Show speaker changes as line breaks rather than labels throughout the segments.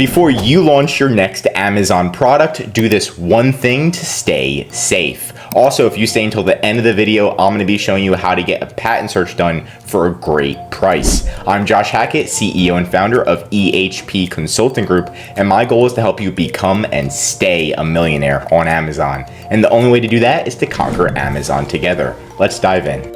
Before you launch your next Amazon product, do this one thing to stay safe. Also, if you stay until the end of the video, I'm going to be showing you how to get a patent search done for a great price. I'm Josh Hackett, CEO and founder of EHP Consulting Group, and my goal is to help you become and stay a millionaire on Amazon. And the only way to do that is to conquer Amazon together. Let's dive in.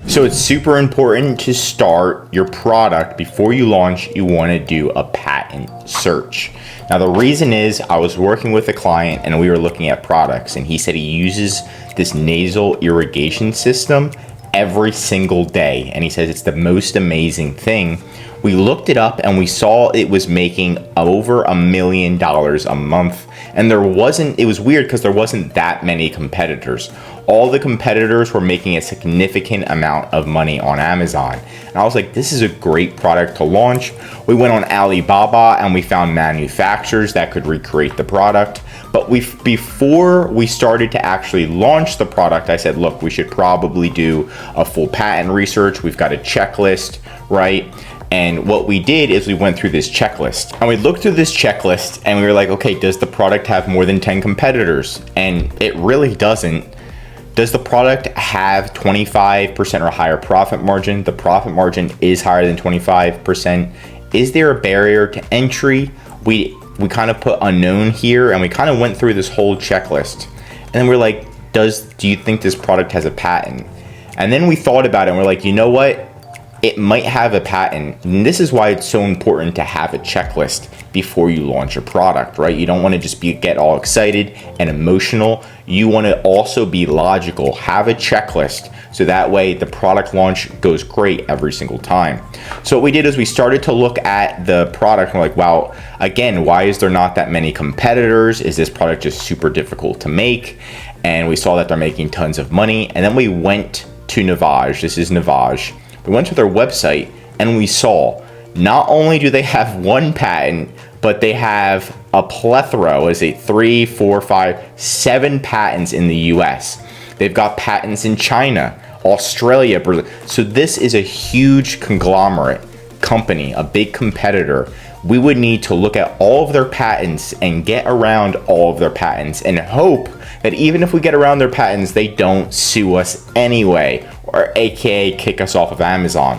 So it's super important to start your product before you launch. You want to do a patent search. Now the reason is I was working with a client and we were looking at products, and he said he uses this nasal irrigation system every single day, and he says it's the most amazing thing. We looked it up and we saw it was making over $1 million a month, and it was weird because there wasn't that many competitors. All the competitors were making a significant amount of money on Amazon. And I was like, this is a great product to launch. We went on Alibaba and we found manufacturers that could recreate the product. But before we started to actually launch the product, I said, look, we should probably do a full patent research. We've got a checklist, right? And what we did is we went through this checklist, and we looked through this checklist and we were like, okay, does the product have more than 10 competitors? And it really doesn't. Does the product have 25% or higher profit margin? The profit margin is higher than 25%. Is there a barrier to entry? We kind of put unknown here, and we kind of went through this whole checklist. And then we're like, do you think this product has a patent? And then we thought about it and we're like, you know what? It might have a patent. And this is why it's so important to have a checklist before you launch a product, right? You don't want to just get all excited and emotional. You want to also be logical. Have a checklist so that way the product launch goes great every single time. So what we did is we started to look at the product and we're like, wow, again, why is there not that many competitors? Is this product just super difficult to make? And we saw that they're making tons of money. And then we went to Navage. This is Navage. We went to their website and we saw not only do they have one patent, but they have a plethora, 3, 4, 5, 7 patents in the US. They've got patents in China, Australia, Brazil. So this is a huge conglomerate company, a big competitor. We would need to look at all of their patents and get around all of their patents and hope that even if we get around their patents, they don't sue us anyway, or AKA kick us off of Amazon,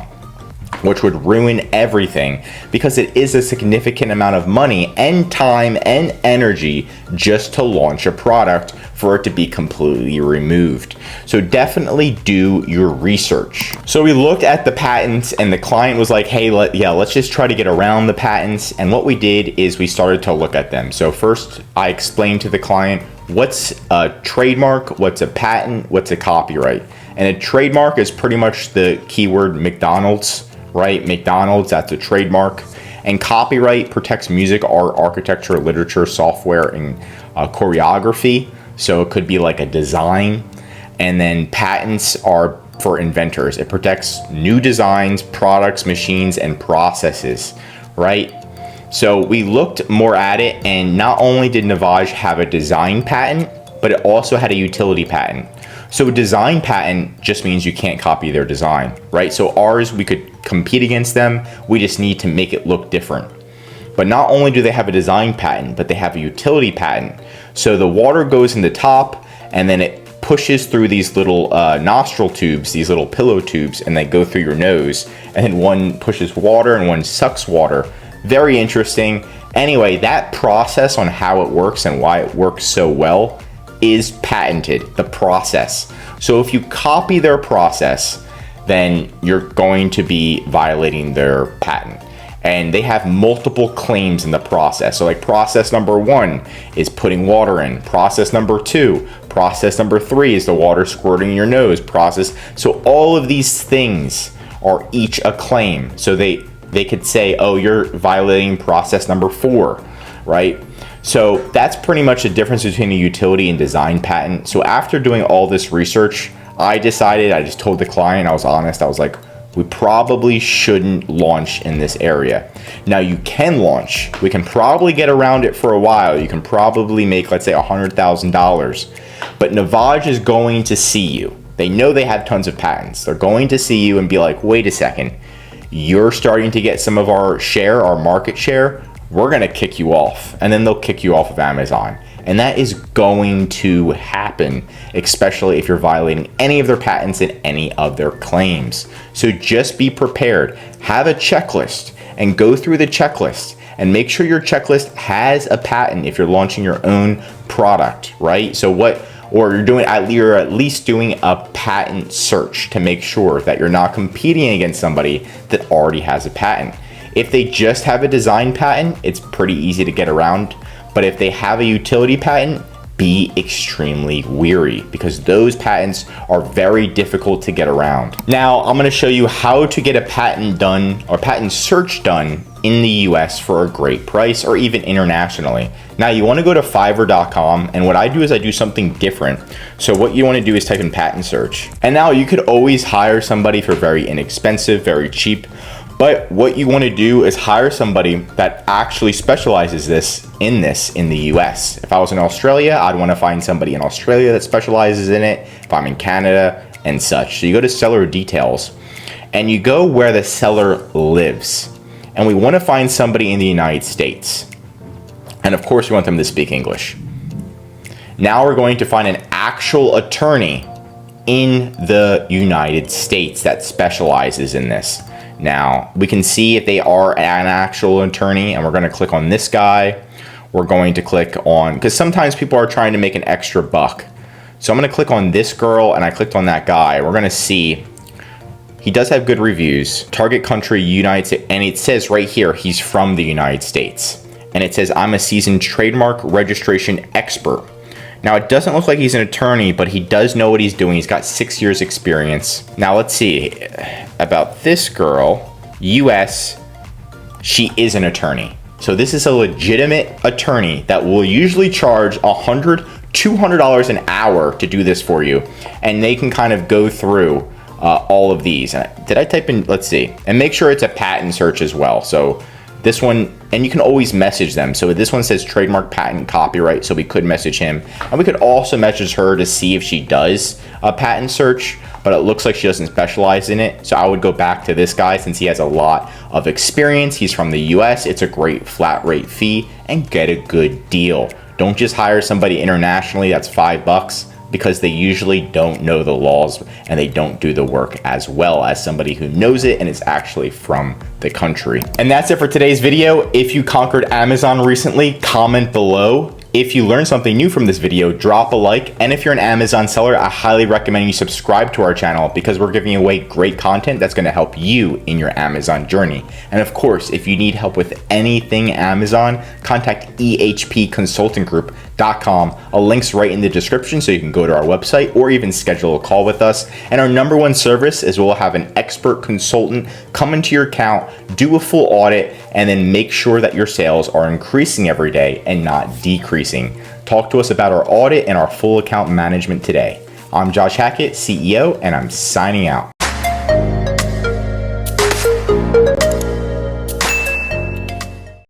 which would ruin everything because it is a significant amount of money and time and energy just to launch a product for it to be completely removed. So definitely do your research. So we looked at the patents and the client was like, hey, let's just try to get around the patents. And what we did is we started to look at them. So first I explained to the client, what's a trademark, what's a patent, what's a copyright. And a trademark is pretty much the keyword McDonald's, right? McDonald's, that's a trademark. And copyright protects music, art, architecture, literature, software, and choreography. So it could be like a design. And then patents are for inventors. It protects new designs, products, machines, and processes, right? So we looked more at it, and not only did Navage have a design patent, but it also had a utility patent. So a design patent just means you can't copy their design, right? So ours, we could compete against them. We just need to make it look different. But not only do they have a design patent, but they have a utility patent. So the water goes in the top, and then it pushes through these little nostril tubes, these little pillow tubes, and they go through your nose. And then one pushes water and one sucks water. Very interesting. Anyway, that process on how it works and why it works so well is patented, the process. So if you copy their process, then you're going to be violating their patent. And they have multiple claims in the process. So like process number 1 is putting water in. Process number 2, process number 3 is the water squirting in your nose. So all of these things are each a claim. So they could say, oh, you're violating process number 4, right? So that's pretty much the difference between a utility and design patent. So after doing all this research, I just told the client, I was honest, I was like, we probably shouldn't launch in this area. Now you can launch, we can probably get around it for a while. You can probably make, let's say $100,000, but Navage is going to see you. They know they have tons of patents. They're going to see you and be like, wait a second, you're starting to get some of our share, our market share. We're going to kick you off. And then they'll kick you off of Amazon. And that is going to happen, especially if you're violating any of their patents and any of their claims. So just be prepared. Have a checklist and go through the checklist and make sure your checklist has a patent if you're launching your own product, right? So you're at least doing a patent search to make sure that you're not competing against somebody that already has a patent. If they just have a design patent, it's pretty easy to get around. But if they have a utility patent, be extremely wary because those patents are very difficult to get around. Now, I'm going to show you how to get a patent done or patent search done in the US for a great price or even internationally. Now, you want to go to Fiverr.com, and what I do is I do something different. So what you want to do is type in patent search. And now you could always hire somebody for very inexpensive, very cheap. But what you want to do is hire somebody that actually specializes in the US. If I was in Australia, I'd want to find somebody in Australia that specializes in it. If I'm in Canada and such. So you go to seller details and you go where the seller lives. And we want to find somebody in the United States. And of course, we want them to speak English. Now we're going to find an actual attorney in the United States that specializes in this. Now, we can see if they are an actual attorney, and we're going to click on this guy. We're going to click on, because sometimes people are trying to make an extra buck. So I'm going to click on this girl, and I clicked on that guy. We're going to see he does have good reviews. Target country, United States, and it says right here, he's from the United States. And it says, I'm a seasoned trademark registration expert. Now, it doesn't look like he's an attorney, but he does know what he's doing. He's got 6 years experience. Now, let's see about this girl, US, she is an attorney. So this is a legitimate attorney that will usually charge $100, $200 an hour to do this for you. And they can kind of go through all of these. Did I type in, let's see, and make sure it's a patent search as well. So this one, and you can always message them. So this one says trademark, patent, copyright. So we could message him, and we could also message her to see if she does a patent search, but it looks like she doesn't specialize in it. So I would go back to this guy since he has a lot of experience. He's from the US. It's a great flat rate fee and get a good deal. Don't just hire somebody internationally that's $5 because they usually don't know the laws and they don't do the work as well as somebody who knows it and is actually from the country. And that's it for today's video. If you conquered Amazon recently, comment below. If you learned something new from this video, drop a like. And if you're an Amazon seller, I highly recommend you subscribe to our channel because we're giving away great content that's gonna help you in your Amazon journey. And of course, if you need help with anything Amazon, contact ehpconsultinggroup.com. A link's right in the description so you can go to our website or even schedule a call with us. And our #1 service is we'll have an expert consultant come into your account, do a full audit, and then make sure that your sales are increasing every day and not decreasing. Talk to us about our audit and our full account management today. I'm Josh Hackett, CEO, and I'm signing out.